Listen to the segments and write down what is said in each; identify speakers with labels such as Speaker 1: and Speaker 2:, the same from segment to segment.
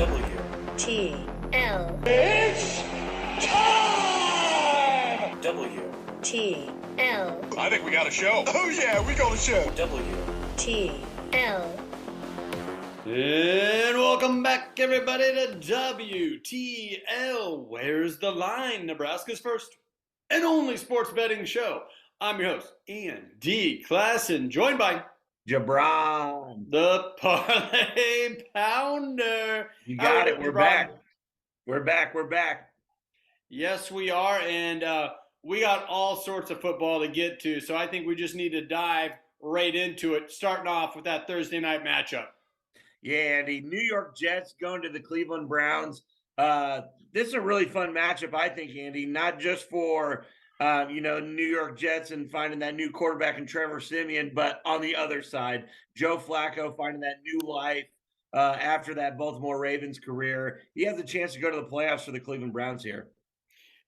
Speaker 1: W
Speaker 2: T L
Speaker 1: It's time! W
Speaker 2: T L
Speaker 3: I think we got a show. Oh yeah, we got a show.
Speaker 1: W
Speaker 2: T L.
Speaker 4: And welcome back, everybody, to WTL. Where's the line? Nebraska's first and only sports betting show. I'm your host, Ian D. Klassen, joined by
Speaker 5: Jabron.
Speaker 4: the Parlay Pounder.
Speaker 5: You got it. We're
Speaker 4: Jabron?
Speaker 5: back. We're back. We're back.
Speaker 4: Yes, we are, and we got all sorts of football to get to, so I think we just need to dive right into it, starting off with that Thursday night matchup.
Speaker 5: Yeah, Andy. New York Jets going to the Cleveland Browns. This is a really fun matchup, I think, Andy, not just for New York Jets and finding that new quarterback in Trevor Siemian, but on the other side, Joe Flacco finding that new life after that Baltimore Ravens career. He has a chance to go to the playoffs for the Cleveland Browns here.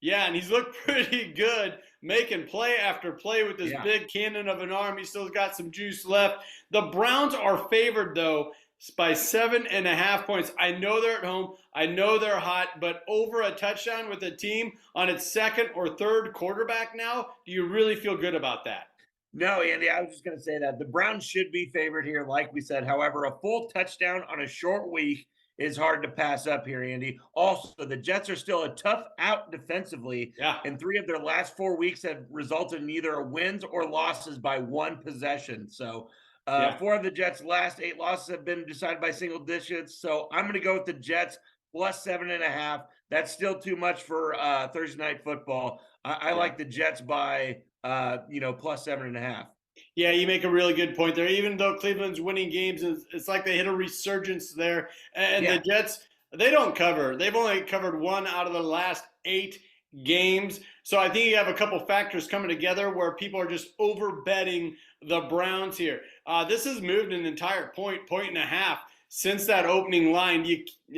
Speaker 4: Yeah, and he's looked pretty good, making play after play with this
Speaker 5: Yeah.
Speaker 4: big cannon of an arm. He still got some juice left. The Browns are favored, though, by 7.5 points. I know they're at home. I know they're hot, but over a touchdown with a team on its second or third quarterback now, do you really feel good about that?
Speaker 5: No, Andy, I was just going to say that the Browns should be favored here, like we said. However, a full touchdown on a short week is hard to pass up here, Andy. Also, the Jets are still a tough out defensively,
Speaker 4: Yeah.
Speaker 5: and 3 of their last 4 weeks have resulted in either wins or losses by 1 possession. So 4 of the Jets' last 8 losses have been decided by single digits. So I'm going to go with the Jets plus 7.5. That's still too much for Thursday night football. I like the Jets by plus 7.5.
Speaker 4: Yeah, you make a really good point there. Even though Cleveland's winning games, it's like they hit a resurgence there. And the Jets, they don't cover. They've only covered 1 out of the last 8 games. So I think you have a couple factors coming together where people are just over betting the Browns here. This has moved an entire point and a half since that opening line.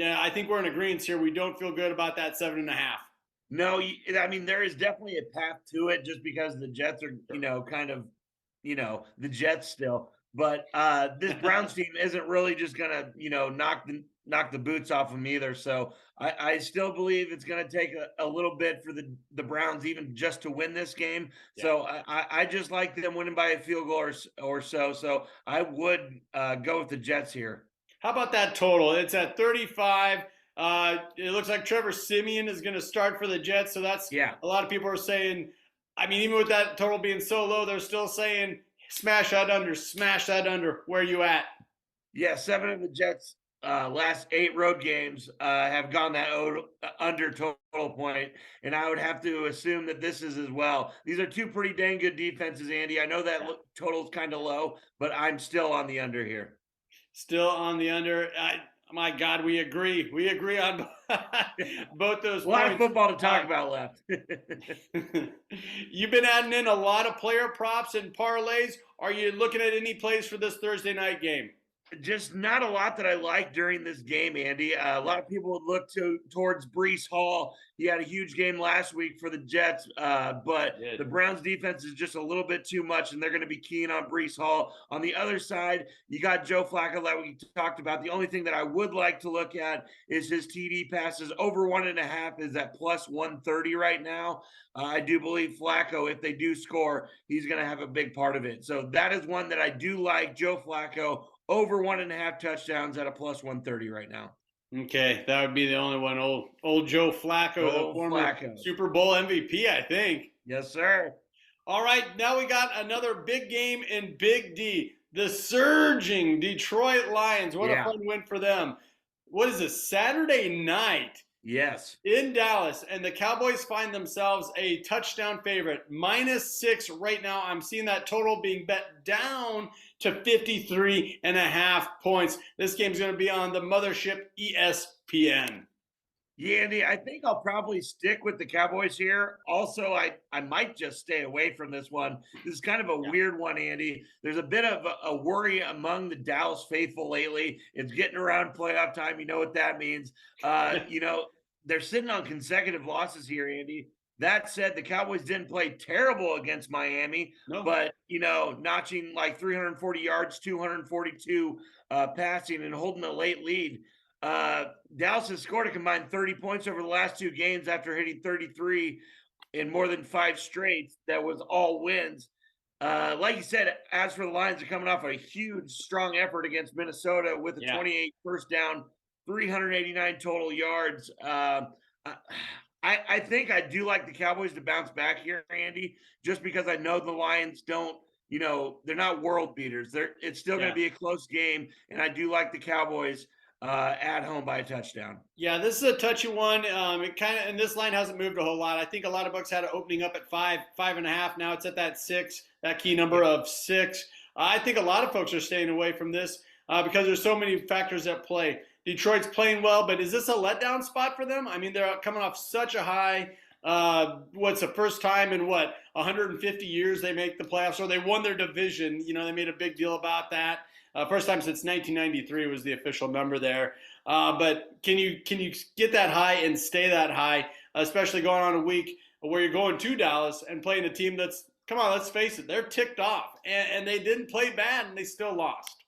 Speaker 4: I think we're in agreement here. We don't feel good about that 7.5.
Speaker 5: No, I mean, there is definitely a path to it just because the Jets are, the Jets still. But this Browns team isn't really just going to, knock the boots off them either. So I still believe it's going to take a little bit for the Browns even just to win this game. Yeah. So I just like them winning by a field goal or so. So I would go with the Jets here.
Speaker 4: How about that total? It's at 35. It looks like Trevor Siemian is going to start for the Jets. So that's a lot of people are saying, I mean, even with that total being so low, they're still saying smash that under. Where are you at?
Speaker 5: Yeah, 7 of the Jets' last 8 road games have gone that under total point, and I would have to assume that this is as well. These are 2 pretty dang good defenses, Andy. I know that total's kind of low, but I'm still on the under here.
Speaker 4: Still on the under. My God, we agree. We agree on both those points.
Speaker 5: A lot of football to talk about left.
Speaker 4: You've been adding in a lot of player props and parlays. Are you looking at any plays for this Thursday night game?
Speaker 5: Just not a lot that I like during this game, Andy. A lot of people would look towards Breece Hall. He had a huge game last week for the Jets, but the Browns defense is just a little bit too much, and they're going to be keen on Breece Hall. On the other side, you got Joe Flacco that we talked about. The only thing that I would like to look at is his TD passes. Over 1.5 is at plus 130 right now. I do believe Flacco, if they do score, he's going to have a big part of it. So that is one that I do like, Joe Flacco. Over 1.5 touchdowns at a plus 130 right now.
Speaker 4: Okay, that would be the only one. Old Joe Flacco, the former Super Bowl MVP, I think.
Speaker 5: Yes, sir.
Speaker 4: All right, now we got another big game in Big D. The surging Detroit Lions. What a fun win for them. What is this, Saturday night?
Speaker 5: Yes.
Speaker 4: In Dallas, and the Cowboys find themselves a touchdown favorite. -6 right now. I'm seeing that total being bet down to 53.5 points. This game's going to be on the mothership ESPN.
Speaker 5: Yeah, Andy, I think I'll probably stick with the Cowboys here. Also, I might just stay away from this one. This is kind of a weird one, Andy. There's a bit of a worry among the Dallas faithful lately. It's getting around playoff time. You know what that means. They're sitting on consecutive losses here, Andy. That said, the Cowboys didn't play terrible against Miami, but, notching like 340 yards, 242 passing and holding a late lead. Dallas has scored a combined 30 points over the last 2 games after hitting 33 in more than 5 straight. That was all wins. Like you said, as for the Lions, are coming off a huge, strong effort against Minnesota with a 28 first down, 389 total yards. I think I do like the Cowboys to bounce back here, Andy, just because I know the Lions don't, they're not world beaters. It's still going to be a close game, and I do like the Cowboys at home by a touchdown.
Speaker 4: Yeah, this is a touchy one. And this line hasn't moved a whole lot. I think a lot of books had it opening up at 5.5. Now it's at that 6, that key number of 6. I think a lot of folks are staying away from this because there's so many factors at play. Detroit's playing well, but is this a letdown spot for them? I mean, they're coming off such a high. What's the first time in 150 years they make the playoffs, or they won their division? They made a big deal about that. First time since 1993 was the official number there. But can you get that high and stay that high, especially going on a week where you're going to Dallas and playing a team that's, come on, let's face it, they're ticked off, and they didn't play bad and they still lost.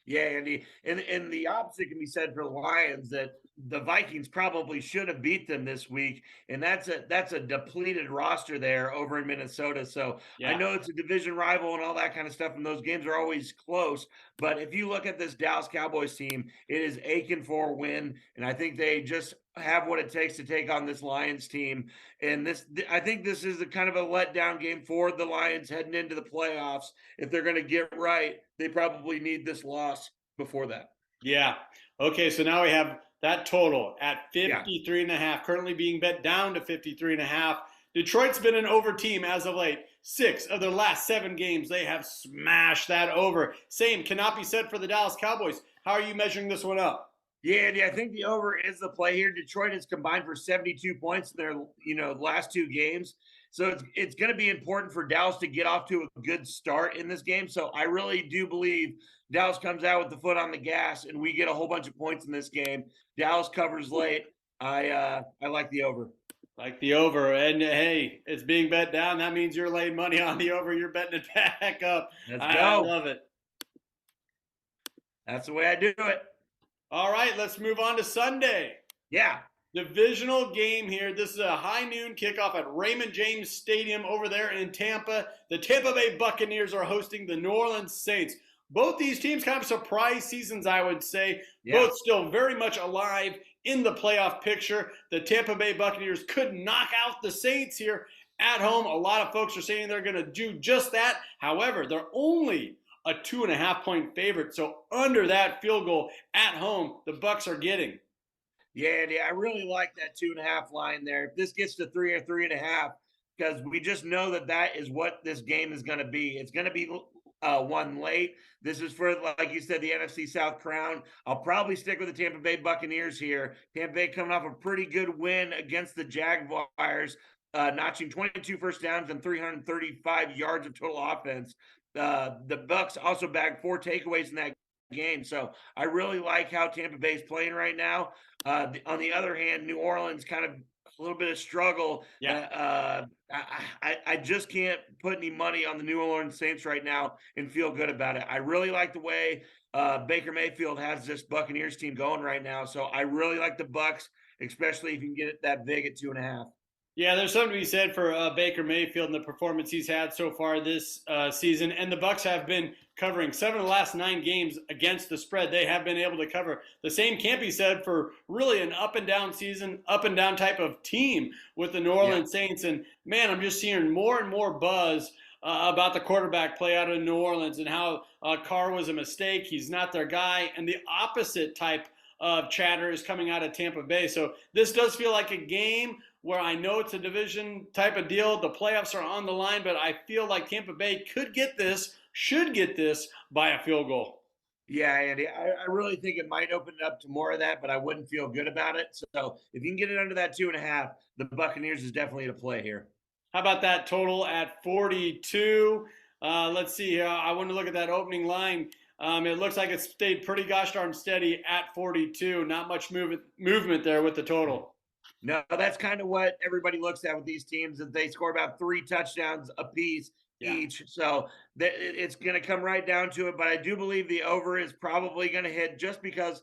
Speaker 5: Yeah, Andy, and the opposite can be said for the Lions, that the Vikings probably should have beat them this week, and that's a depleted roster there over in Minnesota. So I know it's a division rival and all that kind of stuff, and those games are always close. But if you look at this Dallas Cowboys team, it is aching for a win, and I think they just have what it takes to take on this Lions team. And I think this is a kind of a letdown game for the Lions heading into the playoffs. If they're going to get right, they probably need this loss before that.
Speaker 4: Yeah. Okay, so now we have that total at 53.5, currently being bet down to 53.5. Detroit's been an over team as of late. 6 of their last 7 games, they have smashed that over. Same cannot be said for the Dallas Cowboys. How are you measuring this one up?
Speaker 5: Yeah, I think the over is the play here. Detroit has combined for 72 points in their, last 2 games. So it's going to be important for Dallas to get off to a good start in this game. So I really do believe Dallas comes out with the foot on the gas and we get a whole bunch of points in this game. Dallas covers late. I like the over.
Speaker 4: Like the over. And hey, it's being bet down. That means you're laying money on the over. You're betting it back up. I love it.
Speaker 5: That's the way I do it.
Speaker 4: All right, let's move on to Sunday.
Speaker 5: Yeah.
Speaker 4: Divisional game here. This is a high noon kickoff at Raymond James Stadium over there in Tampa. The Tampa Bay Buccaneers are hosting the New Orleans Saints. Both these teams kind of surprise seasons, I would say. Yeah. Both still very much alive in the playoff picture. The Tampa Bay Buccaneers could knock out the Saints here at home. A lot of folks are saying they're going to do just that. However, they're only a 2.5-point favorite. So under that field goal at home, the Bucs are getting.
Speaker 5: Yeah, I really like that 2.5 line there. If this gets to 3 or 3.5, because we just know that is what this game is going to be. It's going to be one late. This is for, like you said, the NFC South crown. I'll probably stick with the Tampa Bay Buccaneers here. Tampa Bay coming off a pretty good win against the Jaguars, notching 22 first downs and 335 yards of total offense. The Bucs also bagged 4 takeaways in that game. So I really like how Tampa Bay is playing right now. On the other hand, New Orleans kind of a little bit of struggle. Yeah. I just can't put any money on the New Orleans Saints right now and feel good about it. I really like the way Baker Mayfield has this Buccaneers team going right now. So I really like the Bucs, especially if you can get it that big at 2.5.
Speaker 4: Yeah, there's something to be said for Baker Mayfield and the performance he's had so far this season. And the Bucs have been covering 7 of the last 9 games against the spread. They have been able to cover. The same can't be said for really an up and down season, up and down type of team with the New Orleans Saints. And man, I'm just hearing more and more buzz about the quarterback play out of New Orleans and how Carr was a mistake. He's not their guy. And the opposite type of chatter is coming out of Tampa Bay. So this does feel like a game where I know it's a division type of deal. The playoffs are on the line, but I feel like Tampa Bay should get this by a field goal.
Speaker 5: Yeah, Andy, I really think it might open it up to more of that, but I wouldn't feel good about it. So if you can get it under that 2.5, the Buccaneers is definitely to play here.
Speaker 4: How about that total at 42? Let's see here. I want to look at that opening line. It looks like it stayed pretty gosh darn steady at 42. Not much movement there with the total.
Speaker 5: No, that's kind of what everybody looks at with these teams, that they score about 3 touchdowns apiece each. So it's going to come right down to it. But I do believe the over is probably going to hit, just because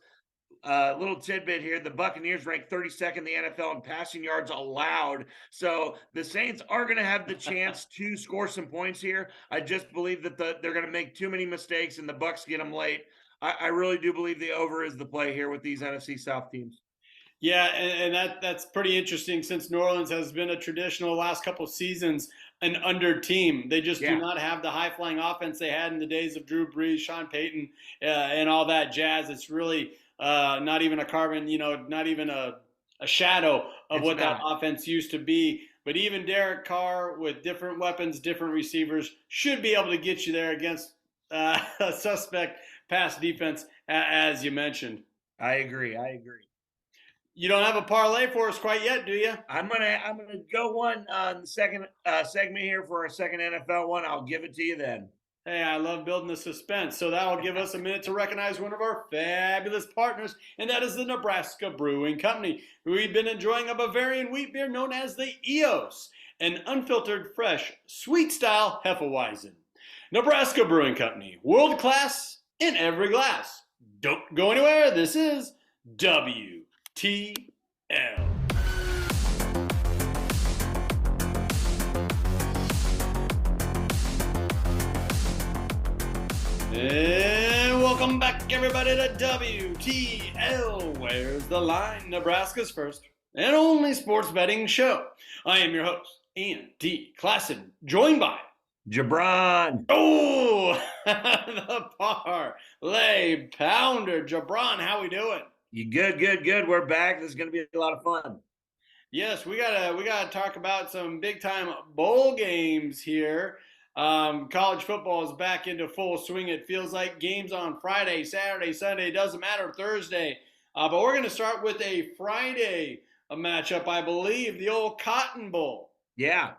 Speaker 5: little tidbit here. The Buccaneers rank 32nd in the NFL in passing yards allowed. So the Saints are going to have the chance to score some points here. I just believe that they're going to make too many mistakes and the Bucks get them late. I really do believe the over is the play here with these NFC South teams.
Speaker 4: Yeah, and that's pretty interesting since New Orleans has been a traditional last couple of seasons an under team. They just do not have the high flying offense they had in the days of Drew Brees, Sean Payton, and all that jazz. It's really not even a carbon, not even a shadow of what that offense used to be. But even Derek Carr with different weapons, different receivers should be able to get you there against a suspect pass defense, as you mentioned.
Speaker 5: I agree.
Speaker 4: You don't have a parlay for us quite yet, do you?
Speaker 5: I'm gonna go one on the second segment here for our second NFL one. I'll give it to you then.
Speaker 4: Hey, I love building the suspense. So that'll give us a minute to recognize one of our fabulous partners, and that is the Nebraska Brewing Company. We've been enjoying a Bavarian wheat beer known as the EOS, an unfiltered, fresh, sweet-style Hefeweizen. Nebraska Brewing Company, world class in every glass. Don't go anywhere. This is WTL. And welcome back, everybody, to WTL. Where's the line? Nebraska's first and only sports betting show. I am your host, Ian D. Klassen, joined by
Speaker 5: Jabron.
Speaker 4: Oh, the parlay pounder. Jabron, how we doing?
Speaker 5: You good. We're back. This is going to be a lot of fun.
Speaker 4: Yes, we gotta talk about some big time bowl games here. College football is back into full swing. It feels like games on Friday, Saturday, Sunday. Doesn't matter, Thursday. But we're going to start with a Friday matchup, I believe, the old Cotton Bowl.
Speaker 5: Yeah,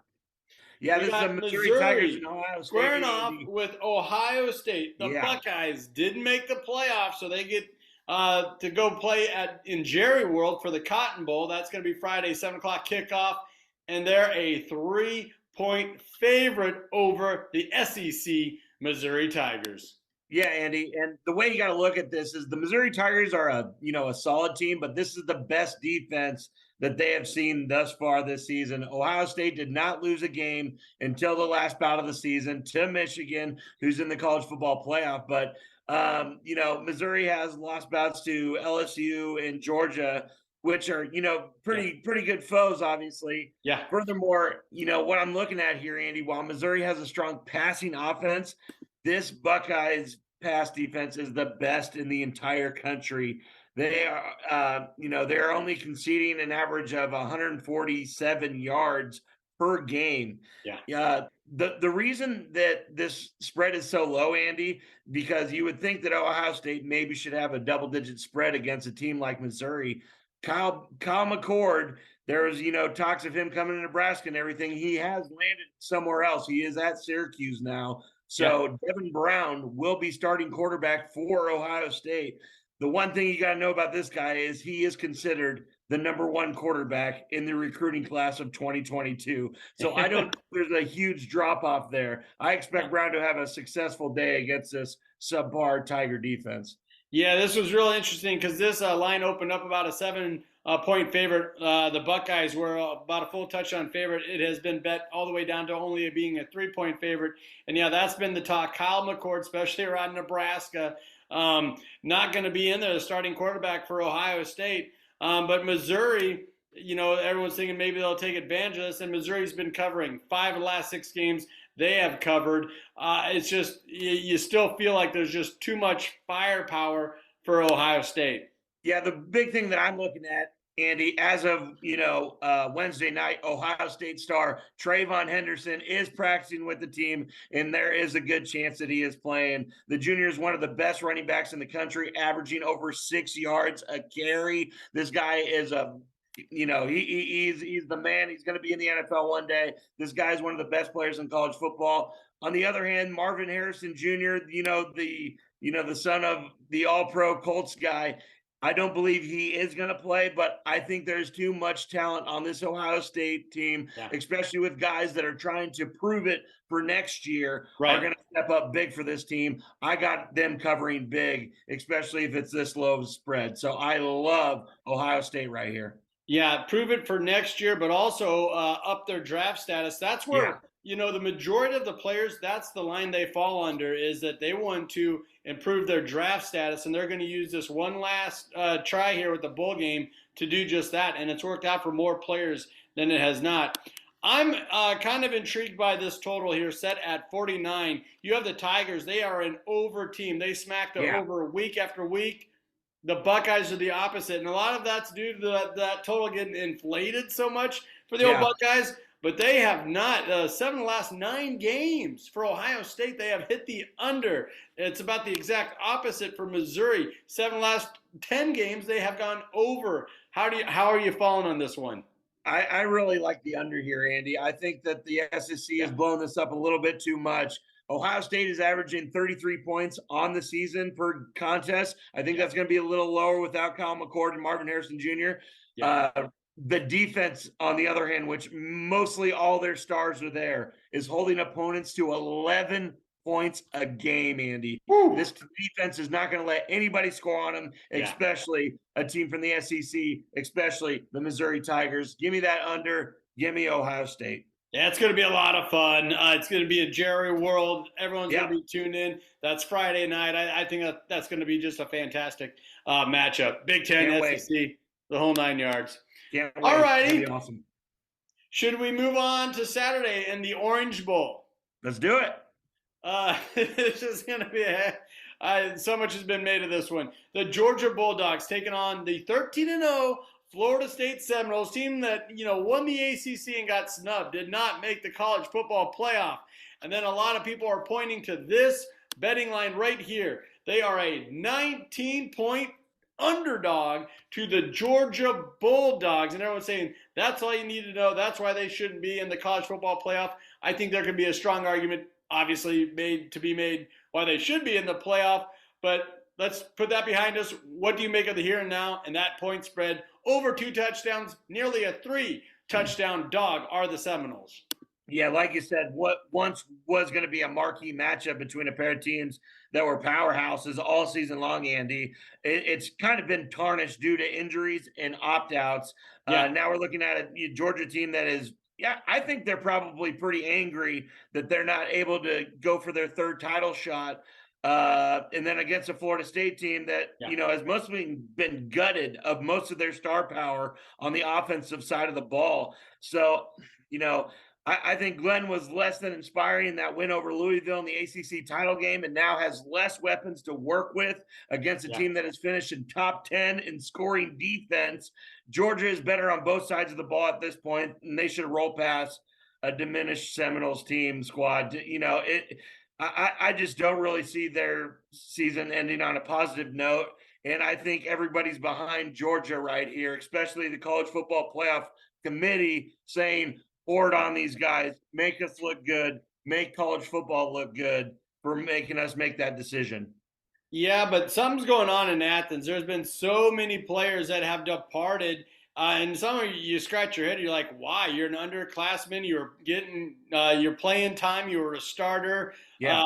Speaker 5: this is the Missouri Tigers and Ohio State
Speaker 4: squaring off with Ohio State. The Buckeyes didn't make the playoffs, so they get to go play in Jerry World for the Cotton Bowl. That's going to be Friday, 7 o'clock kickoff, and they're a 3-point favorite over the SEC Missouri Tigers.
Speaker 5: Yeah, Andy, and the way you got to look at this is the Missouri Tigers are a solid team, but this is the best defense that they have seen thus far this season. Ohio State did not lose a game until the last bout of the season to Michigan, who's in the college football playoff. But, Missouri has lost bouts to LSU and Georgia, which are, pretty good foes, obviously.
Speaker 4: Yeah.
Speaker 5: Furthermore, what I'm looking at here, Andy, while Missouri has a strong passing offense, this Buckeyes pass defense is the best in the entire country. They are, they're only conceding an average of 147 yards per game.
Speaker 4: Yeah.
Speaker 5: The reason that this spread is so low, Andy, because you would think that Ohio State maybe should have a double-digit spread against a team like Missouri. Kyle McCord, there was, talks of him coming to Nebraska and everything. He has landed somewhere else. He is at Syracuse now. So Devin Brown will be starting quarterback for Ohio State. The one thing you got to know about this guy is he is considered the number one quarterback in the recruiting class of 2022. So I don't there's a huge drop off there. I expect Brown to have a successful day against this subpar Tiger defense.
Speaker 4: Yeah, this was really interesting because this line opened up about a 7-point favorite. The Buckeyes were about a full touchdown favorite. It has been bet all the way down to only being a 3-point favorite. And yeah, that's been the talk. Kyle McCord, especially around Nebraska, not going to be in there, the starting quarterback for Ohio State. But Missouri, everyone's thinking maybe they'll take advantage of this. And Missouri's been covering 5 of the last 6 games. They have covered. It's just you still feel like there's just too much firepower for Ohio State.
Speaker 5: Yeah, the big thing that I'm looking at, Andy, as of Wednesday night, Ohio State star Trayvon Henderson is practicing with the team, and there is a good chance that he is playing. The junior is one of the best running backs in the country, averaging over 6 yards a carry. This guy is he's the man. He's going to be in the NFL one day. This guy is one of the best players in college football. On the other hand, Marvin Harrison Jr., the son of the All-Pro Colts guy, I don't believe he is going to play, but I think there's too much talent on this Ohio State team,
Speaker 4: Yeah.
Speaker 5: especially with guys that are trying to prove it for next year,
Speaker 4: Right.
Speaker 5: are going to step up big for this team. I got them covering big, especially if it's this low of spread. So I love Ohio State right here.
Speaker 4: Yeah, prove it for next year, but also up their draft status. That's where, the majority of the players, that's the line they fall under, is that they want to improve their draft status, and they're going to use this one last try here with the bowl game to do just that. And it's worked out for more players than it has not. I'm kind of intrigued by this total here, set at 49. You have the Tigers. They are an over team. They smack the over week after week. The Buckeyes are the opposite, and a lot of that's due to that total getting inflated so much for the old Buckeyes. But they have not. 7 of the last 9 games for Ohio State, they have hit the under. It's about the exact opposite for Missouri. 7 of the last 10 games, they have gone over. How are you falling on this one?
Speaker 5: I really like the under here, Andy. I think that the SEC has blown this up a little bit too much. Ohio State is averaging 33 points on the season per contest. I think that's going to be a little lower without Kyle McCord and Marvin Harrison Jr. The defense, on the other hand, which mostly all their stars are there, is holding opponents to 11 points a game, Andy. Woo. This defense is not going to let anybody score on them, especially a team from the SEC, especially the Missouri Tigers. Give me that under. Give me Ohio State.
Speaker 4: Yeah, it's going to be a lot of fun. It's going to be a Jerry world. Everyone's going to be tuned in. That's Friday night. I think that's going to be just a fantastic matchup. Big Ten, SEC, the whole 9 yards.
Speaker 5: Can't wait.
Speaker 4: All righty.
Speaker 5: Awesome.
Speaker 4: Should we move on to Saturday and the Orange Bowl?
Speaker 5: Let's do it.
Speaker 4: This is going to be so much has been made of this one. The Georgia Bulldogs taking on the 13-0 Florida State Seminoles, team that, won the ACC and got snubbed, did not make the college football playoff. And then a lot of people are pointing to this betting line right here. They are a 19-point underdog to the Georgia Bulldogs. And everyone's saying, that's all you need to know. That's why they shouldn't be in the college football playoff. I think there could be a strong argument, obviously, made why they should be in the playoff. But let's put that behind us. What do you make of the here and now and that point spread? Over 2 touchdowns, nearly a 3-touchdown dog are the Seminoles.
Speaker 5: Yeah, like you said, what once was going to be a marquee matchup between a pair of teams that were powerhouses all season long, Andy, it's kind of been tarnished due to injuries and opt-outs. Now we're looking at a Georgia team that is, I think they're probably pretty angry that they're not able to go for their 3rd title shot. And then against a Florida State team that, has mostly been gutted of most of their star power on the offensive side of the ball. So, I think Glenn was less than inspiring in that win over Louisville in the ACC title game and now has less weapons to work with against a team that has finished in top 10 in scoring defense. Georgia is better on both sides of the ball at this point, and they should roll past a diminished Seminoles team squad. I just don't really see their season ending on a positive note. And I think everybody's behind Georgia right here, especially the College Football Playoff Committee saying, board on these guys, make us look good, make college football look good for making us make that decision.
Speaker 4: Yeah, but something's going on in Athens. There's been so many players that have departed. And some of you scratch your head. You're like, why? You're an underclassman. You're getting your playing time. You were a starter.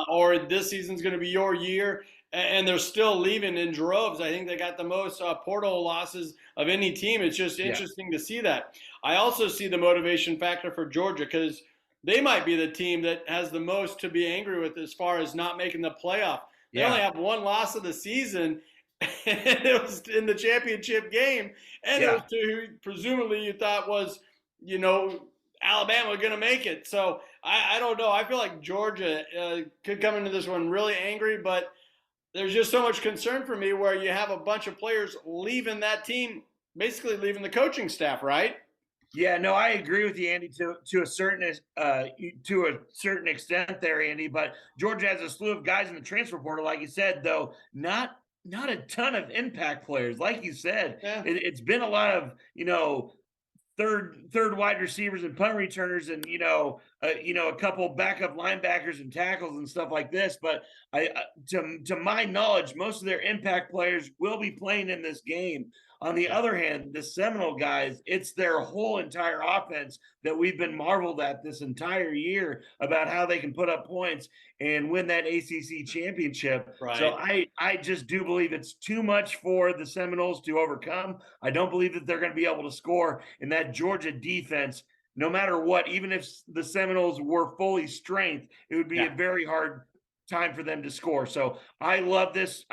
Speaker 4: Or this season's going to be your year. And they're still leaving in droves. I think they got the most portal losses of any team. It's just interesting to see that. I also see the motivation factor for Georgia because they might be the team that has the most to be angry with as far as not making the playoff. They only have 1 loss of the season, and it was in the championship game. And it was to who presumably you thought was, Alabama going to make it. So I don't know. I feel like Georgia could come into this one really angry, but there's just so much concern for me where you have a bunch of players leaving that team, basically leaving the coaching staff, right?
Speaker 5: Yeah, no, I agree with you, Andy, to a certain extent there, Andy. But Georgia has a slew of guys in the transfer portal, like you said, though not a ton of impact players, like you said. It's been a lot of third wide receivers and punt returners, and a couple backup linebackers and tackles and stuff like this. But to my knowledge, most of their impact players will be playing in this game. On the other hand, the Seminole guys, it's their whole entire offense that we've been marveled at this entire year about how they can put up points and win that ACC championship.
Speaker 4: Right.
Speaker 5: So I just do believe it's too much for the Seminoles to overcome. I don't believe that they're going to be able to score in that Georgia defense. No matter what, even if the Seminoles were fully strength, it would be a very hard time for them to score. So I love this.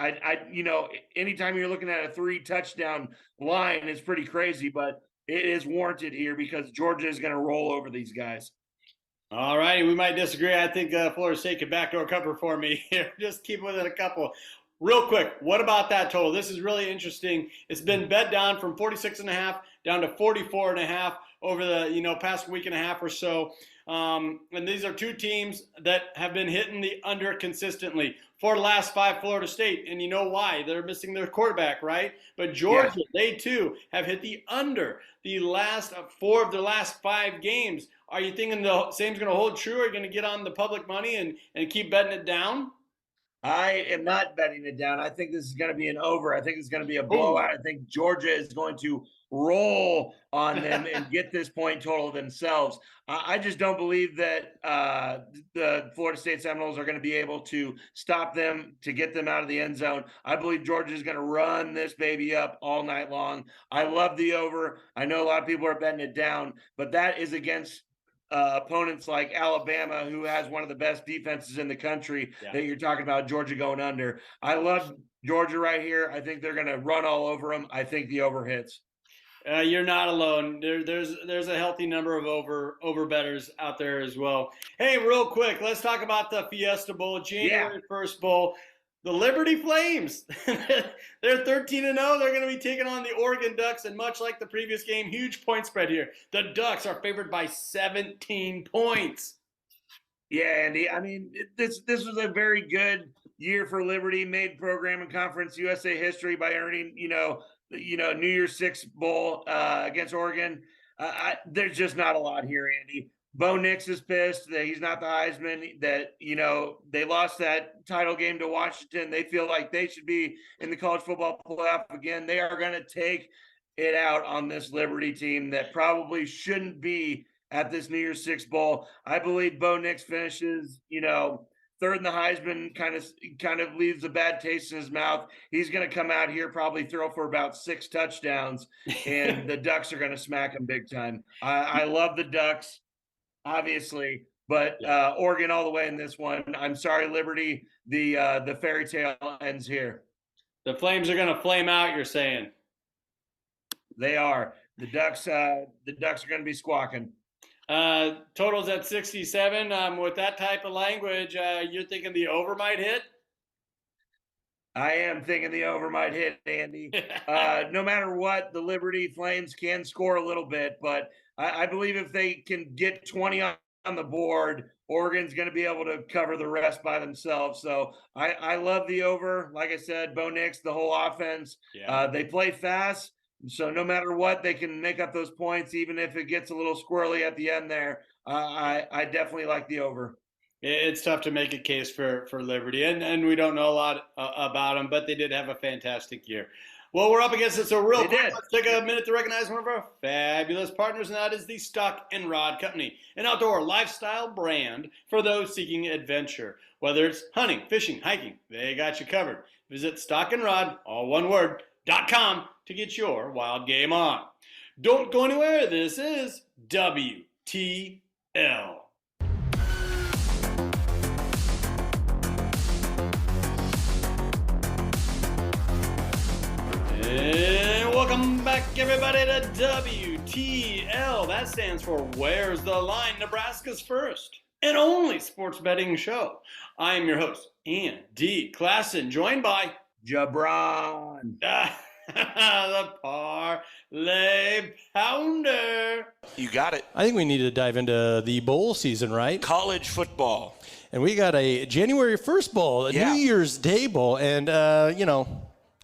Speaker 5: Anytime you're looking at a 3 touchdown line, it's pretty crazy, but it is warranted here because Georgia is going to roll over these guys.
Speaker 4: All righty, we might disagree. I think Florida State could backdoor cover for me here. Just keep within a couple. Real quick, what about that total? This is really interesting. It's been bet down from 46.5 down to 44.5 over the past week and a half or so. And these are two teams that have been hitting the under consistently for the last 5 Florida State. And you know why? They're missing their quarterback, right? But Georgia, they too have hit the under the last 4 of their last 5 games. Are you thinking the same's going to hold true? Are you going to get on the public money and keep betting it down?
Speaker 5: I am not betting it down. I think this is going to be an over. I think it's going to be a blowout. I think Georgia is going to roll on them and get this point total themselves. I just don't believe that the Florida State Seminoles are going to be able to stop them to get them out of the end zone. I believe Georgia is going to run this baby up all night long. I love the over. I know a lot of people are betting it down, but that is against opponents like Alabama, who has one of the best defenses in the country, that you're talking about Georgia going under. I love Georgia right here. I think they're going to run all over them. I think the over hits.
Speaker 4: You're not alone. There's a healthy number of over bettors out there as well. Hey, real quick, let's talk about the Fiesta Bowl, January 1st Bowl. The Liberty Flames, they're 13-0. They're going to be taking on the Oregon Ducks, and much like the previous game, huge point spread here. The Ducks are favored by 17 points.
Speaker 5: Yeah, Andy. I mean, this was a very good year for Liberty. Made program and Conference USA history by earning, New Year's Six Bowl against Oregon. There's just not a lot here, Andy. Bo Nix is pissed that he's not the Heisman, that, they lost that title game to Washington. They feel like they should be in the college football playoff again. They are going to take it out on this Liberty team that probably shouldn't be at this New Year's Six Bowl. I believe Bo Nix finishes, third in the Heisman, kind of leaves a bad taste in his mouth. He's going to come out here, probably throw for about 6 touchdowns, and the Ducks are going to smack him big time. I love the Ducks, obviously, but Oregon all the way in this one. I'm sorry, Liberty. The fairy tale ends here.
Speaker 4: The Flames are going to flame out, you're saying?
Speaker 5: They are. The Ducks are going to be squawking.
Speaker 4: Totals at 67. With that type of language, you're thinking the over might hit?
Speaker 5: I am thinking the over might hit, Andy. No matter what, the Liberty Flames can score a little bit, but I believe if they can get 20 on the board, Oregon's going to be able to cover the rest by themselves. So I love the over. Like I said, Bo Nix, the whole offense. They play fast. So no matter what, they can make up those points, even if it gets a little squirrely at the end there. I definitely like the over.
Speaker 4: It's tough to make a case for Liberty, and we don't know a lot about them, but they did have a fantastic year. Well, we're up against it, so real quick, let's take a minute to recognize one of our fabulous partners, and that is the Stock and Rod Company, an outdoor lifestyle brand for those seeking adventure. Whether it's hunting, fishing, hiking, they got you covered. Visit Stock and Rod, all one word, .com to get your wild game on. Don't go anywhere. This is WTL. And welcome back, everybody, to WTL. That stands for Where's the Line? Nebraska's first and only sports betting show. I am your host, Andy Klassen, joined by
Speaker 5: Jabron.
Speaker 4: The Parlay Pounder.
Speaker 1: You got it.
Speaker 6: I think we need to dive into the bowl season, right?
Speaker 1: College football.
Speaker 6: And we got a January 1st bowl, a New Year's Day bowl. And,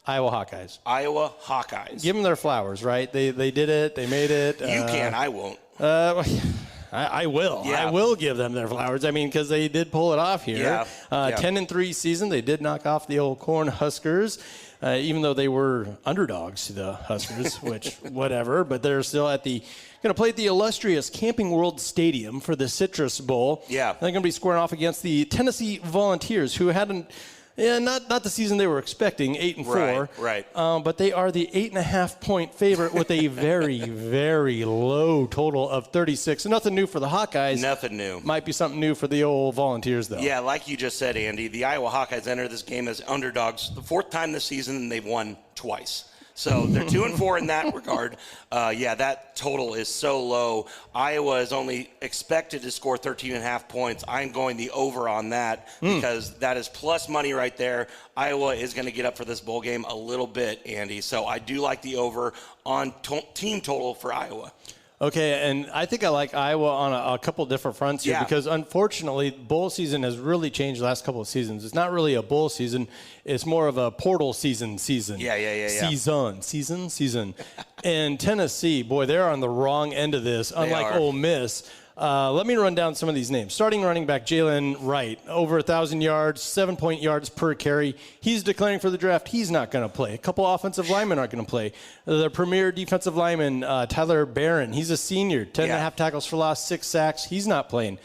Speaker 6: Iowa Hawkeyes.
Speaker 1: Iowa Hawkeyes.
Speaker 6: Give them their flowers, right? They did it. They made it.
Speaker 1: You can. I won't.
Speaker 6: I will.
Speaker 1: Yeah.
Speaker 6: I will give them their flowers. I mean, because they did pull it off here.
Speaker 1: Yeah.
Speaker 6: 10-3 season. They did knock off the old Corn Huskers, even though they were underdogs to the Huskers, which whatever. But they're still going to play at the illustrious Camping World Stadium for the Citrus Bowl.
Speaker 1: Yeah.
Speaker 6: They're going to be squaring off against the Tennessee Volunteers, who hadn't. Yeah, not the season they were expecting, 8-4.
Speaker 1: Right.
Speaker 6: But they are the 8.5-point favorite with a very, very low total of 36. Nothing new for the Hawkeyes.
Speaker 1: Nothing new.
Speaker 6: Might be something new for the old Volunteers, though.
Speaker 1: Yeah, like you just said, Andy, the Iowa Hawkeyes enter this game as underdogs the fourth time this season, and they've won twice. So they're 2-4 in that regard. That total is so low. Iowa is only expected to score 13.5 points. I'm going the over on that because that is plus money right there. Iowa is going to get up for this bowl game a little bit, Andy. So I do like the over on team total for Iowa.
Speaker 6: Okay, and I think I like Iowa on a couple different fronts here because, unfortunately, bowl season has really changed the last couple of seasons. It's not really a bowl season. It's more of a portal season.
Speaker 1: Yeah.
Speaker 6: Season. And Tennessee, boy, they're on the wrong end of this, unlike Ole Miss. Let me run down some of these names. Starting running back Jalen Wright, over 1,000 yards, 7 yards per carry. He's declaring for the draft. He's not going to play. A couple offensive linemen aren't going to play. The premier defensive lineman, Tyler Barron, he's a senior, 10.5 tackles for loss, 6 sacks. He's not playing.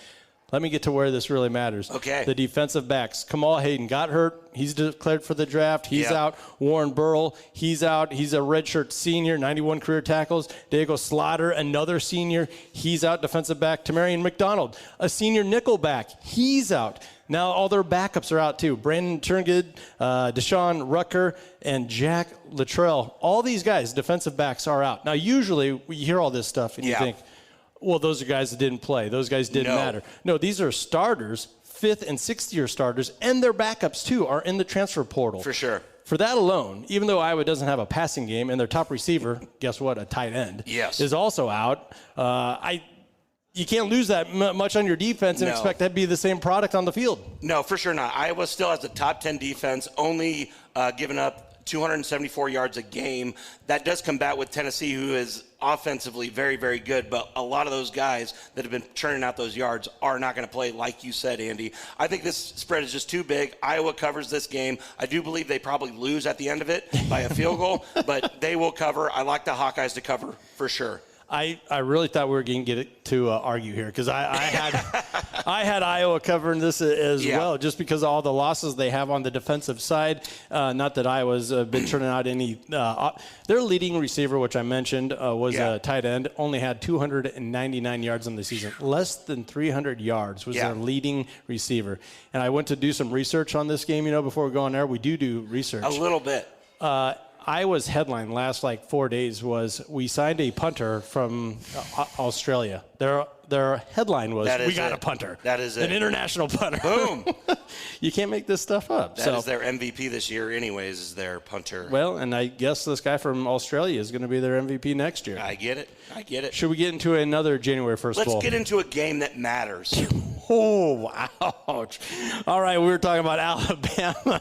Speaker 6: Let me get to where this really matters.
Speaker 1: Okay.
Speaker 6: The defensive backs. Kamal Hayden got hurt. He's declared for the draft. He's out. Warren Burrell, he's out. He's a redshirt senior, 91 career tackles. Diego Slaughter, another senior. He's out. Defensive back. Tamarian McDonald, a senior nickel back. He's out. Now all their backups are out too. Brandon Turngood, Deshaun Rucker, and Jack Luttrell. All these guys, defensive backs, are out. Now usually you hear all this stuff and you think, well, those are guys that didn't play. Those guys didn't matter. No, these are starters, 5th and 6th year starters, and their backups too are in the transfer portal.
Speaker 1: For sure.
Speaker 6: For that alone, even though Iowa doesn't have a passing game and their top receiver, guess what, a tight end, is also out, you can't lose that much on your defense and expect that to be the same product on the field.
Speaker 1: No, for sure not. Iowa still has a top 10 defense, only giving up 274 yards a game. That does combat with Tennessee, who is offensively very, very good, but a lot of those guys that have been churning out those yards are not going to play, like you said, Andy. I think this spread is just too big. Iowa covers this game. I do believe they probably lose at the end of it by a field goal, but they will cover. I like the Hawkeyes to cover for sure.
Speaker 6: I really thought we were going to get it to argue here because I had Iowa covering this as well, just because of all the losses they have on the defensive side. Not that Iowa's been turning out any. Their leading receiver, which I mentioned, was a tight end, only had 299 yards on the season. Less than 300 yards was their leading receiver. And I went to do some research on this game. Before we go on air, we do research
Speaker 1: a little bit.
Speaker 6: Iowa's headline last 4 days was, we signed a punter from Australia. Their headline was, we got a punter.
Speaker 1: That is
Speaker 6: an international punter.
Speaker 1: Boom.
Speaker 6: You can't make this stuff up.
Speaker 1: That is their MVP this year anyways, is their punter.
Speaker 6: Well, and I guess this guy from Australia is going to be their MVP next year.
Speaker 1: I get it.
Speaker 6: Should we get into another January 1st bowl?
Speaker 1: Let's get into a game that matters.
Speaker 6: Oh, ouch. All right, we were talking about Alabama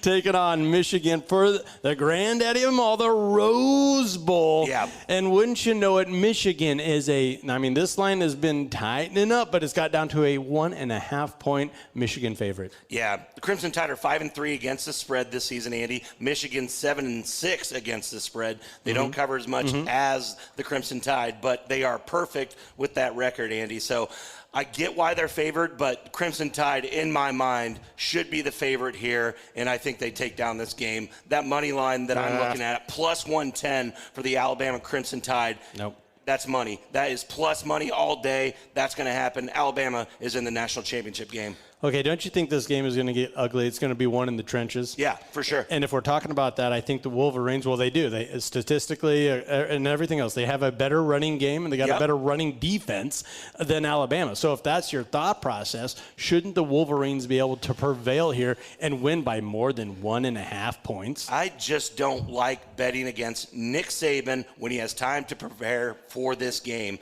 Speaker 6: taking on Michigan for the granddaddy of them all, the Rose Bowl.
Speaker 1: Yeah.
Speaker 6: And wouldn't you know it, Michigan is this line has been tightening up, but it's got down to a 1.5-point Michigan favorite.
Speaker 1: Yeah, the Crimson Tide are 5-3 against the spread this season, Andy. Michigan 7-6 against the spread. They don't cover as much as the Crimson Tide, but they are perfect with that record, Andy. So I get why they're favored, but Crimson Tide, in my mind, should be the favorite here, and I think they take down this game. That money line that I'm looking at, plus 110 for the Alabama Crimson Tide.
Speaker 6: Nope.
Speaker 1: That's money. That is plus money all day. That's going to happen. Alabama is in the national championship game.
Speaker 6: Okay, don't you think this game is going to get ugly? It's going to be one in the trenches.
Speaker 1: Yeah, for sure.
Speaker 6: And if we're talking about that, I think the Wolverines, well, they do. They statistically and everything else, they have a better running game and they got a better running defense than Alabama. So if that's your thought process, shouldn't the Wolverines be able to prevail here and win by more than 1.5 points?
Speaker 1: I just don't like betting against Nick Saban when he has time to prepare for this game.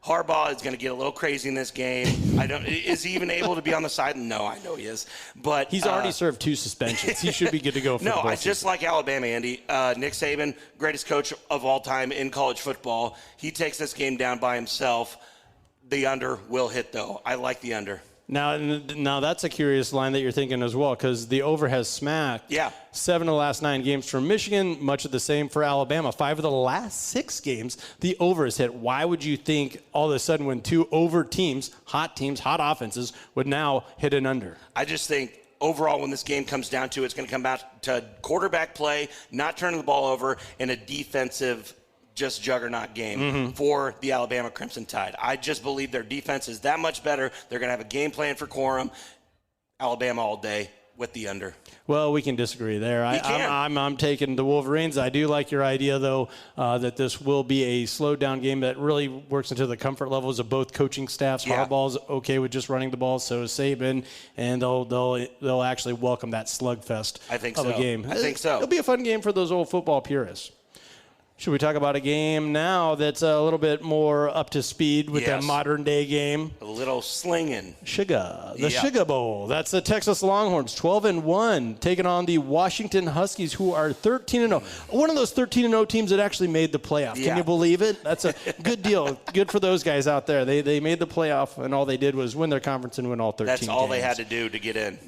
Speaker 1: Harbaugh is going to get a little crazy in this game. Is he even able to be on the side? No, I know he is. But
Speaker 6: he's already served 2 suspensions. He should be good to go for the bowl
Speaker 1: just like Alabama, Andy. Nick Saban, greatest coach of all time in college football. He takes this game down by himself. The under will hit, though. I like the under.
Speaker 6: Now that's a curious line that you're thinking as well, because the over has smacked.
Speaker 1: Yeah.
Speaker 6: 7 of the last 9 games for Michigan, much of the same for Alabama. 5 of the last 6 games, the over is hit. Why would you think all of a sudden when 2 over teams, hot offenses, would now hit an under?
Speaker 1: I just think overall when this game comes down to it, it's going to come back to quarterback play, not turning the ball over, and a defensive just juggernaut game for the Alabama Crimson Tide. I just believe their defense is that much better. They're going to have a game plan for Corum. Alabama all day with the under.
Speaker 6: Well, we can disagree there. I'm taking the Wolverines. I do like your idea, though, that this will be a slowed-down game that really works into the comfort levels of both coaching staffs.
Speaker 1: Yeah.
Speaker 6: Harbaugh's okay with just running the ball, so is Saban, and they'll actually welcome that slugfest of a game.
Speaker 1: I think so.
Speaker 6: It'll be a fun game for those old football purists. Should we talk about a game now that's a little bit more up to speed with that modern-day game?
Speaker 1: A little slinging.
Speaker 6: The Sugar Bowl. That's the Texas Longhorns, 12-1, taking on the Washington Huskies, who are 13-0. One of those 13-0 teams that actually made the playoff.
Speaker 1: Yeah.
Speaker 6: Can you believe it? That's a good deal. Good for those guys out there. They made the playoff, and all they did was win their conference and win all 13
Speaker 1: That's all
Speaker 6: games.
Speaker 1: they had to do to get in.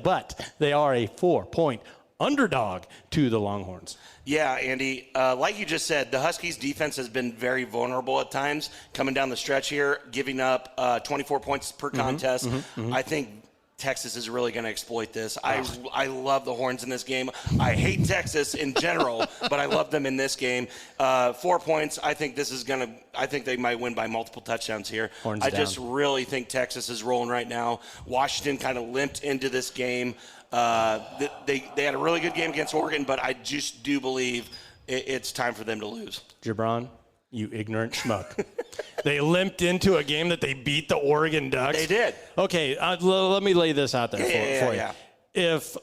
Speaker 6: But they are a 4-point underdog to the Longhorns.
Speaker 1: Yeah, Andy, like you just said, the Huskies' defense has been very vulnerable at times coming down the stretch here, giving up 24 points per contest. I think Texas is really going to exploit this. I love the Horns in this game. I hate Texas in general, but I love them in this game. 4 points. I think they might win by multiple touchdowns here.
Speaker 6: Horns
Speaker 1: I
Speaker 6: down.
Speaker 1: just really think Texas is rolling right now. Washington kind of limped into this game. They had a really good game against Oregon, but I just do believe it's time for them to lose.
Speaker 6: Gibran, you ignorant schmuck. They limped into a game that they beat the Oregon Ducks.
Speaker 1: They did.
Speaker 6: Okay, let me lay this out there for you.
Speaker 1: Yeah.
Speaker 6: If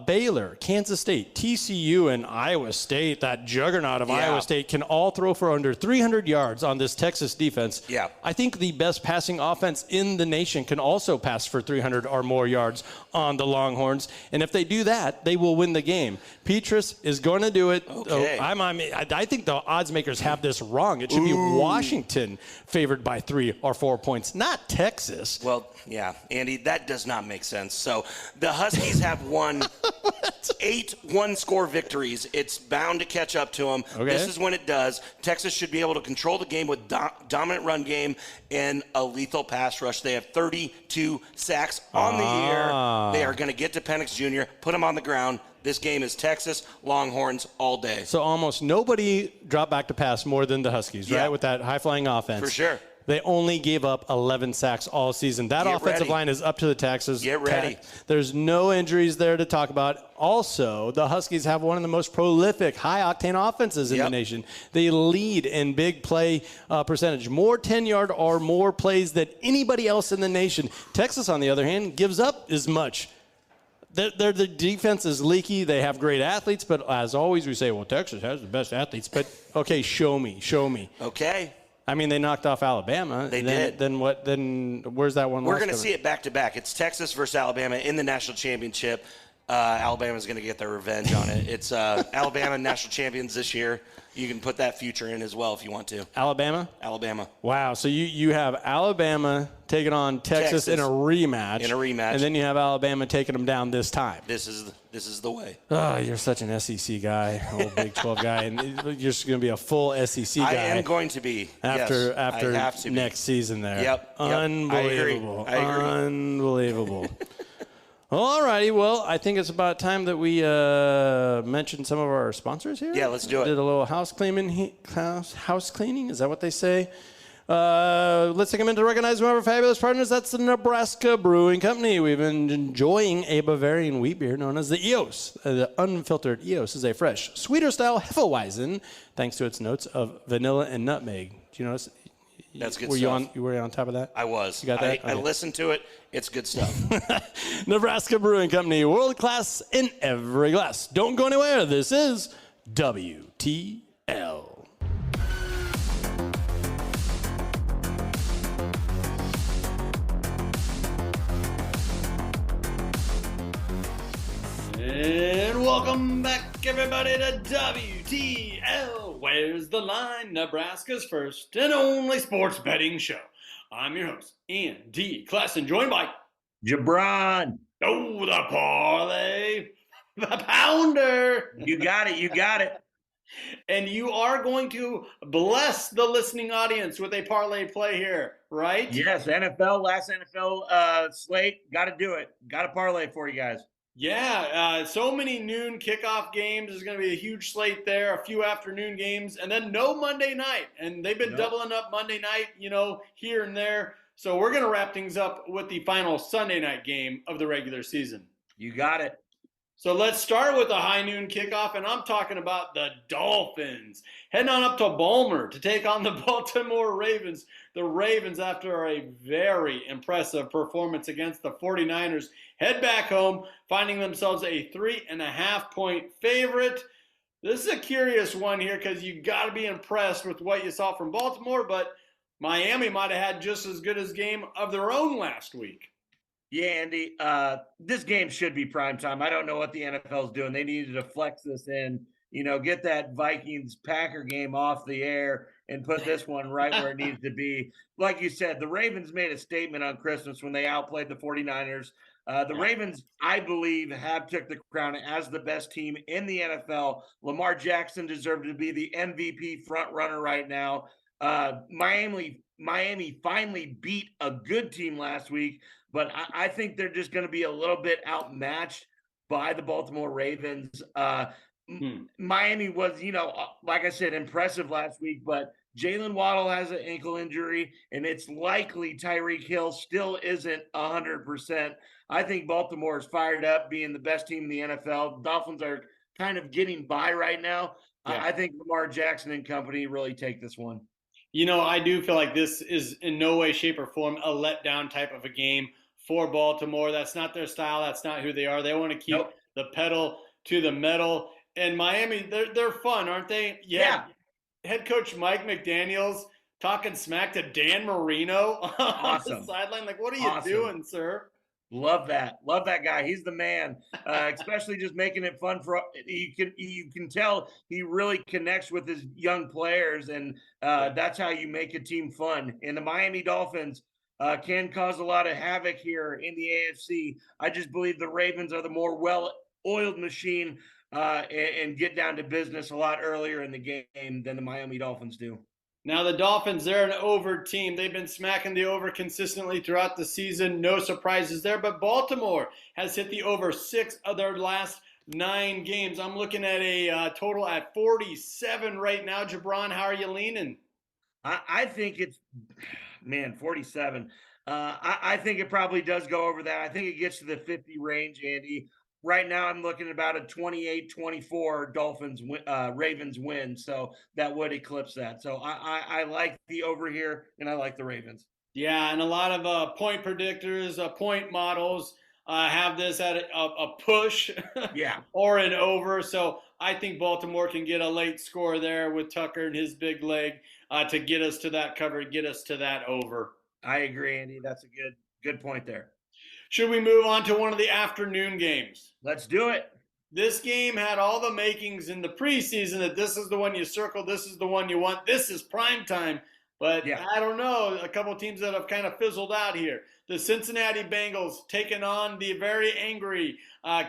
Speaker 6: Baylor, Kansas State, TCU, and Iowa State, that juggernaut of Iowa State, can all throw for under 300 yards on this Texas defense, I think the best passing offense in the nation can also pass for 300 or more yards on the Longhorns. And if they do that, they will win the game. Petrus is going to do it.
Speaker 1: Okay.
Speaker 6: I think the odds makers have this wrong. It should be Washington favored by 3 or 4 points, not Texas.
Speaker 1: Well, yeah, Andy, that does not make sense. So the Huskies have won 8 one-score victories. It's bound to catch up to them.
Speaker 6: Okay.
Speaker 1: This is when it does. Texas should be able to control the game with dominant run game and a lethal pass rush. They have 32 sacks on the year. They are going to get to Penix Jr., put him on the ground. This game is Texas Longhorns all day.
Speaker 6: So almost nobody dropped back to pass more than the Huskies, right, with that high-flying offense.
Speaker 1: For sure.
Speaker 6: They only gave up 11 sacks all season. That offensive line is up to the taxes.
Speaker 1: Get ready.
Speaker 6: There's no injuries there to talk about. Also, the Huskies have one of the most prolific, high-octane offenses in the nation. They lead in big play percentage, more 10-yard or more plays than anybody else in the nation. Texas, on the other hand, gives up as much. Their defense is leaky. They have great athletes, but as always, we say, well, Texas has the best athletes. But, okay, show me.
Speaker 1: Okay.
Speaker 6: I mean, they knocked off Alabama.
Speaker 1: They did.
Speaker 6: Then what? Then where's that one?
Speaker 1: We're going to see it back to back. It's Texas versus Alabama in the national championship. Alabama's going to get their revenge on it. It's Alabama national champions this year. You can put that future in as well if you want to.
Speaker 6: Alabama.
Speaker 1: Wow.
Speaker 6: So you have Alabama taking on Texas in a rematch. And then you have Alabama taking them down this time.
Speaker 1: This is the way.
Speaker 6: Oh, you're such an SEC guy, old Big 12 guy, and you're just going to be a full SEC guy.
Speaker 1: I am going to be
Speaker 6: after
Speaker 1: I have to
Speaker 6: next season there.
Speaker 1: Yep.
Speaker 6: Unbelievable.
Speaker 1: I agree.
Speaker 6: Unbelievable. All righty. Well, I think it's about time that we mention some of our sponsors here.
Speaker 1: Yeah, let's do it.
Speaker 6: Did a little house cleaning. House cleaning. Is that what they say? Let's take a minute to recognize one of our fabulous partners. That's the Nebraska Brewing Company. We've been enjoying a Bavarian wheat beer known as the EOS. The unfiltered EOS is a fresh, sweeter style Hefeweizen, thanks to its notes of vanilla and nutmeg. Do you notice?
Speaker 1: That's good
Speaker 6: stuff. Were you on top of that?
Speaker 1: I was.
Speaker 6: You got that?
Speaker 1: I listened to it. It's good stuff.
Speaker 6: Nebraska Brewing Company, world class in every glass. Don't go anywhere. This is WTL.
Speaker 4: Welcome back, everybody, to WTL. Where's the line? Nebraska's first and only sports betting show. I'm your host, Ian D. Klassen, joined by
Speaker 5: Jabron.
Speaker 4: Oh, the parlay, the pounder.
Speaker 5: You got it. You got it.
Speaker 4: And you are going to bless the listening audience with a parlay play here, right?
Speaker 5: Yes, NFL, last NFL slate. Got to do it. Got a parlay for you guys.
Speaker 4: Yeah, so many noon kickoff games. There's going to be a huge slate there, a few afternoon games, and then no Monday night. And they've been doubling up Monday night, here and there. So we're going to wrap things up with the final Sunday night game of the regular season.
Speaker 5: You got it.
Speaker 4: So let's start with a high noon kickoff, and I'm talking about the Dolphins heading on up to Balmer to take on the Baltimore Ravens. The Ravens, after a very impressive performance against the 49ers, head back home, finding themselves a 3.5-point favorite. This is a curious one here because you got to be impressed with what you saw from Baltimore, but Miami might have had just as good a game of their own last week.
Speaker 5: Yeah, Andy, this game should be primetime. I don't know what the NFL is doing. They needed to flex this in, get that Vikings-Packer game off the air and put this one right where it needs to be. Like you said, the Ravens made a statement on Christmas when they outplayed the 49ers. The Ravens, I believe, have took the crown as the best team in the NFL. Lamar Jackson deserved to be the MVP front runner right now. Miami finally beat a good team last week, but I think they're just going to be a little bit outmatched by the Baltimore Ravens. Miami was, like I said, impressive last week, but Jalen Waddle has an ankle injury, and it's likely Tyreek Hill still isn't 100%. I think Baltimore is fired up, being the best team in the NFL. Dolphins are kind of getting by right now. Yeah. I think Lamar Jackson and company really take this one.
Speaker 4: I do feel like this is in no way, shape, or form a letdown type of a game for Baltimore. That's not their style. That's not who they are. They want to keep the pedal to the metal. And Miami, they're fun, aren't they? Yeah. Head coach Mike McDaniels talking smack to Dan Marino on the sideline. Like, what are you doing, sir?
Speaker 5: Love that. Love that guy. He's the man, especially just making it fun for you can tell he really connects with his young players, and that's how you make a team fun. And the Miami Dolphins can cause a lot of havoc here in the AFC. I just believe the Ravens are the more well-oiled machine and get down to business a lot earlier in the game than the Miami Dolphins do.
Speaker 4: Now, the Dolphins, they're an over team. They've been smacking the over consistently throughout the season. No surprises there. But Baltimore has hit the over 6 of their last 9 games. I'm looking at a total at 47 right now. Jabron, how are you leaning?
Speaker 5: I think it's, 47. I think it probably does go over that. I think it gets to the 50 range, Andy. Right now, I'm looking at about a 28-24 Ravens win, so that would eclipse that. So I like the over here, and I like the Ravens.
Speaker 4: Yeah, and a lot of point predictors, point models have this at a push or an over. So I think Baltimore can get a late score there with Tucker and his big leg to get us to that cover, get us to that over.
Speaker 5: I agree, Andy. That's a good point there.
Speaker 4: Should we move on to one of the afternoon games?
Speaker 5: Let's do it.
Speaker 4: This game had all the makings in the preseason that this is the one you circle, this is the one you want, this is prime time. But I don't know, a couple of teams that have kind of fizzled out here. The Cincinnati Bengals taking on the very angry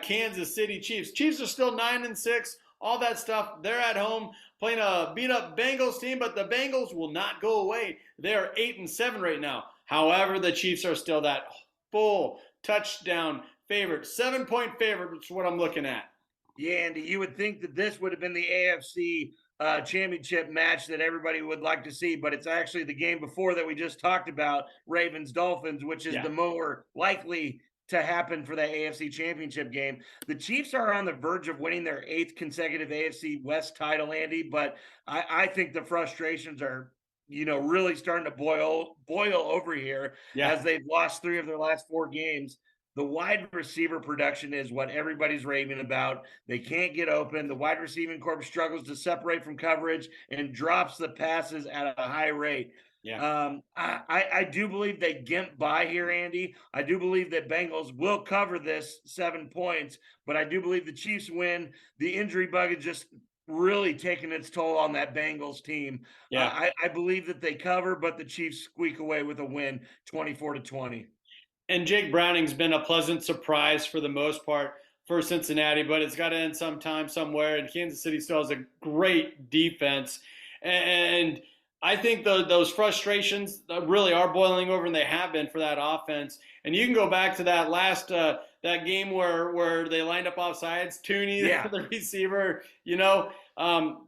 Speaker 4: Kansas City Chiefs. Chiefs are still 9-6, all that stuff. They're at home playing a beat-up Bengals team, but the Bengals will not go away. They're 8-7 right now. However, the Chiefs are still that full touchdown favorite, 7-point favorite, which is what I'm looking at.
Speaker 5: Yeah, Andy, you would think that this would have been the AFC championship match that everybody would like to see, but it's actually the game before that we just talked about, Ravens-Dolphins, which is the more likely to happen for that AFC championship game. The Chiefs are on the verge of winning their 8th consecutive AFC West title, Andy, but I think the frustrations are really starting to boil over here as they've lost 3 of their last 4 games. The wide receiver production is what everybody's raving about. They can't get open. The wide receiving corps struggles to separate from coverage and drops the passes at a high rate.
Speaker 4: Yeah.
Speaker 5: I do believe they gimp by here, Andy. I do believe that Bengals will cover this 7 points, but I do believe the Chiefs win. The injury bug is just really taking its toll on that Bengals team.
Speaker 4: Yeah.
Speaker 5: I believe that they cover, but the Chiefs squeak away with a win, 24-20.
Speaker 4: And Jake Browning's been a pleasant surprise for the most part for Cincinnati, but it's got to end sometime, somewhere. And Kansas City still has a great defense. And I think those frustrations really are boiling over, and they have been for that offense. And you can go back to that last that game where they lined up offsides. Tooney,
Speaker 5: Yeah.
Speaker 4: the receiver,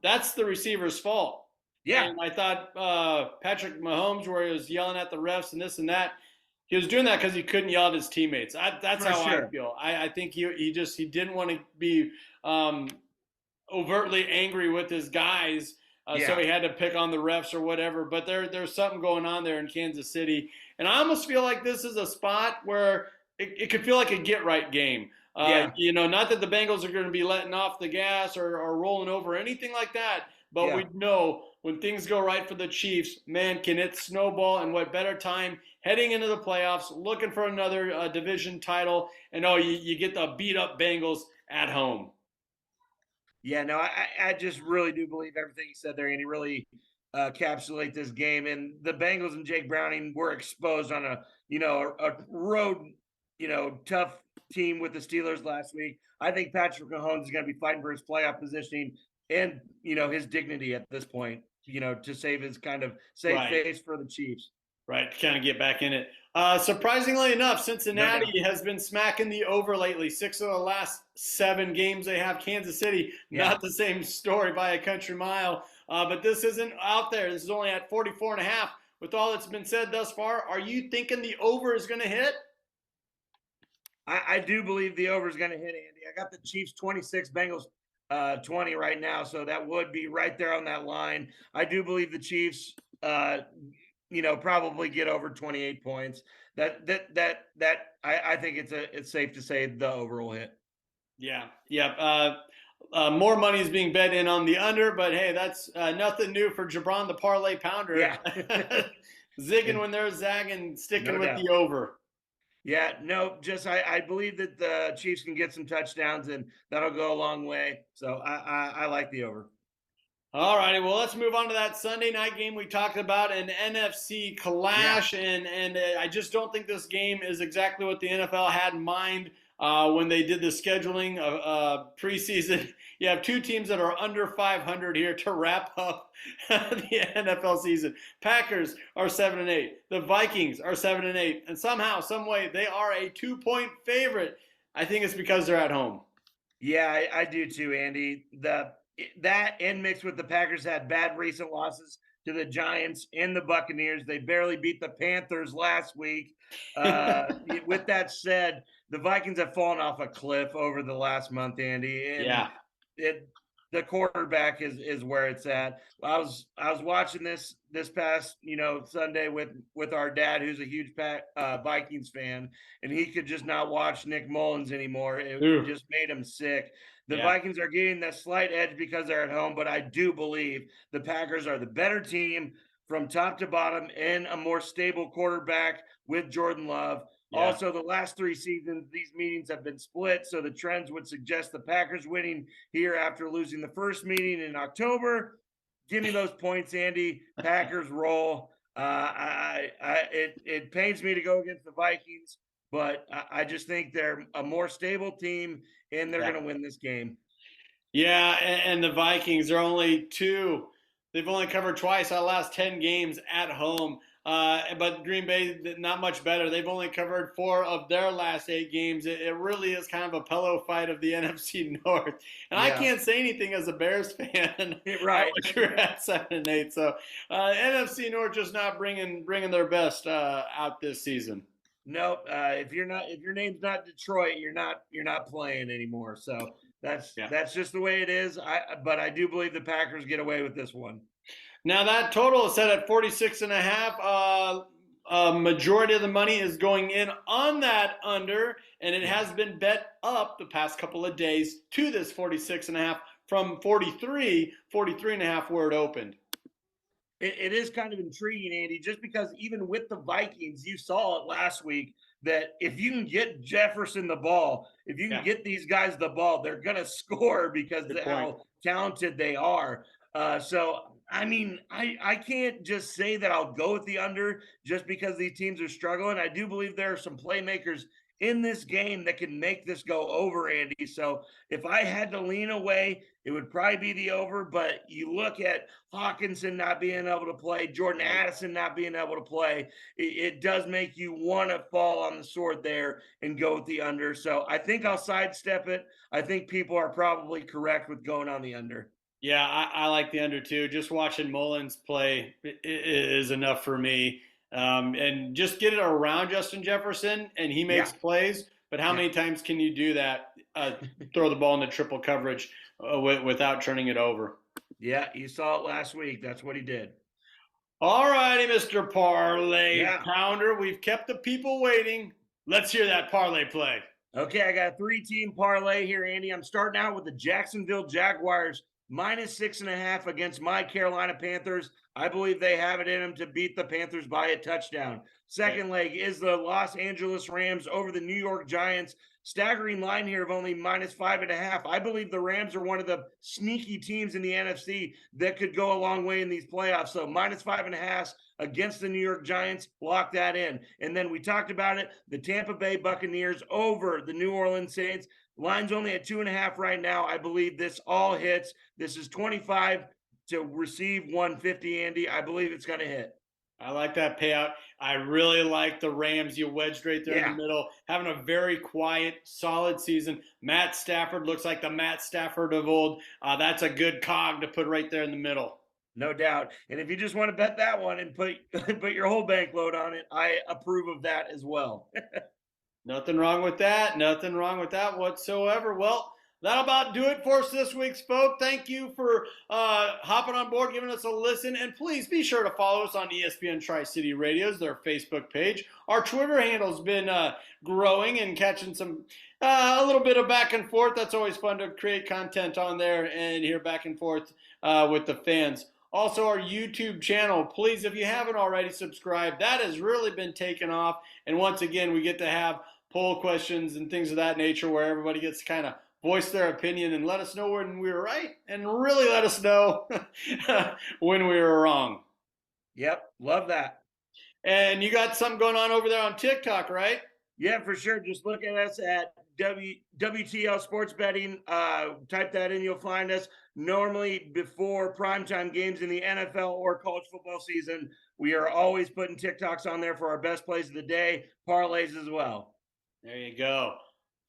Speaker 4: that's the receiver's fault.
Speaker 5: Yeah.
Speaker 4: And I thought Patrick Mahomes, where he was yelling at the refs and this and that, he was doing that because he couldn't yell at his teammates. That's how I feel. I think he didn't want to be overtly angry with his guys, so he had to pick on the refs or whatever. But there's something going on there in Kansas City, and I almost feel like this is a spot where it could feel like a get-right game. Not that the Bengals are going to be letting off the gas or rolling over or anything like that, but we know when things go right for the Chiefs, man, can it snowball, and what better time heading into the playoffs, looking for another division title, and you get the beat-up Bengals at home.
Speaker 5: Yeah, no, I just really do believe everything he said there, and he really encapsulate this game. And the Bengals and Jake Browning were exposed on a road, tough team with the Steelers last week. I think Patrick Mahomes is going to be fighting for his playoff positioning and his dignity at this point, to save his kind of safe face for the Chiefs.
Speaker 4: Right, to kind of get back in it. Surprisingly enough, Cincinnati has been smacking the over lately. 6 of the last 7 games they have. Kansas City, not the same story by a country mile. But this isn't out there. This is only at 44.5. With all that's been said thus far, are you thinking the over is going to hit?
Speaker 5: I do believe the over is going to hit, Andy. I got the Chiefs 26, Bengals 20 right now, so that would be right there on that line. I do believe the Chiefs probably get over 28 points. I think it's safe to say the over will hit.
Speaker 4: Yeah. More money is being bet in on the under, but hey, that's nothing new for Jabron, the parlay pounder.
Speaker 5: Yeah.
Speaker 4: Zigging when they're zagging, sticking with the over.
Speaker 5: Yeah, no, just I believe that the Chiefs can get some touchdowns, and that'll go a long way. So I like the over.
Speaker 4: All righty, well, let's move on to that Sunday night game we talked about, an NFC clash, and I just don't think this game is exactly what the NFL had in mind when they did the scheduling of preseason. You have 2 teams that are under 500 here to wrap up the NFL season. Packers are 7-8. The Vikings are 7-8, and somehow, some way, they are a 2-point favorite. I think it's because they're at home.
Speaker 5: Yeah, I do too, Andy. That and mixed with the Packers had bad recent losses to the Giants and the Buccaneers. They barely beat the Panthers last week. With that said, the Vikings have fallen off a cliff over the last month, Andy. And the quarterback is where it's at. I was watching this past Sunday with our dad, who's a huge Vikings fan, and he could just not watch Nick Mullins anymore. It just made him sick. The Vikings are getting that slight edge because they're at home, but I do believe the Packers are the better team from top to bottom and a more stable quarterback with Jordan Love. Yeah. Also, the last 3 seasons, these meetings have been split, so the trends would suggest the Packers winning here after losing the first meeting in October. Give me those points, Andy. Packers roll. It pains me to go against the Vikings, but I just think they're a more stable team, and they're going to win this game.
Speaker 4: Yeah, and the Vikings are only 2. They've only covered twice out of the last 10 games at home. But Green Bay, not much better. They've only covered 4 of their last 8 games. It really is kind of a pillow fight of the NFC North. And I can't say anything as a Bears fan.
Speaker 5: Right.
Speaker 4: You're at 7-8. So NFC North just not bringing their best out this season.
Speaker 5: Nope. If your name's not Detroit, you're not playing anymore. So that's just the way it is. But I do believe the Packers get away with this one.
Speaker 4: Now that total is set at 46.5. Majority of the money is going in on that under, and it has been bet up the past couple of days to this 46.5 from 43.5 where it opened.
Speaker 5: It is kind of intriguing, Andy, just because even with the Vikings, you saw it last week that if you can get Jefferson the ball, if you can get these guys the ball, they're going to score because of how talented they are. So, I mean, I can't just say that I'll go with the under just because these teams are struggling. I do believe there are some playmakers in this game that can make this go over, Andy. So if I had to lean away, it would probably be the over. But you look at Hawkinson not being able to play, Jordan Addison not being able to play, it does make you want to fall on the sword there and go with the under. So I think I'll sidestep it. I think people are probably correct with going on the under.
Speaker 4: Yeah, I like the under too. Just watching Mullins play is enough for me. And just get it around Justin Jefferson, and he makes plays. But how many times can you do that? Throw the ball into triple coverage without turning it over.
Speaker 5: Yeah, you saw it last week. That's what he did.
Speaker 4: All righty, Mr. Parlay Pounder. We've kept the people waiting. Let's hear that parlay play.
Speaker 5: Okay, I got a 3-team parlay here, Andy. I'm starting out with the Jacksonville Jaguars -6.5 against my Carolina Panthers. I believe they have it in them to beat the Panthers by a touchdown. Second leg is the Los Angeles Rams over the New York Giants. Staggering line here of only -5.5. I believe the Rams are one of the sneaky teams in the NFC that could go a long way in these playoffs. So -5.5 against the New York Giants, lock that in. And then we talked about it, the Tampa Bay Buccaneers over the New Orleans Saints. Line's only at 2.5 right now. I believe this all hits. This is 25 to receive 150, Andy. I believe it's going to hit.
Speaker 4: I like that payout. I really like the Rams. You wedged right there in the middle, having a very quiet, solid season. Matt Stafford looks like the Matt Stafford of old. That's a good cog to put right there in the middle.
Speaker 5: No doubt. And if you just want to bet that one and put your whole bank load on it, I approve of that as well.
Speaker 4: Nothing wrong with that. Nothing wrong with that whatsoever. Well, that'll about do it for us this week, folks. Thank you for hopping on board, giving us a listen. And please be sure to follow us on ESPN Tri-City Radios, their Facebook page. Our Twitter handle's been growing and catching some a little bit of back and forth. That's always fun to create content on there and hear back and forth with the fans. Also, our YouTube channel, please, if you haven't already subscribed, that has really been taken off. And once again, we get to have poll questions and things of that nature where everybody gets to kind of voice their opinion and let us know when we were right and really let us know when we were wrong.
Speaker 5: Yep, love that.
Speaker 4: And you got something going on over there on TikTok, right?
Speaker 5: Yeah, for sure. Just look at us at WTL Sports Betting. Type that in, you'll find us. Normally, before primetime games in the NFL or college football season, we are always putting TikToks on there for our best plays of the day, parlays as well.
Speaker 4: There you go.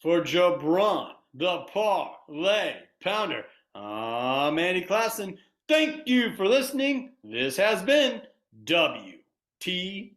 Speaker 4: For Jabron, the Parlay Pounder, I'm Andy Klassen. Thank you for listening. This has been WTL.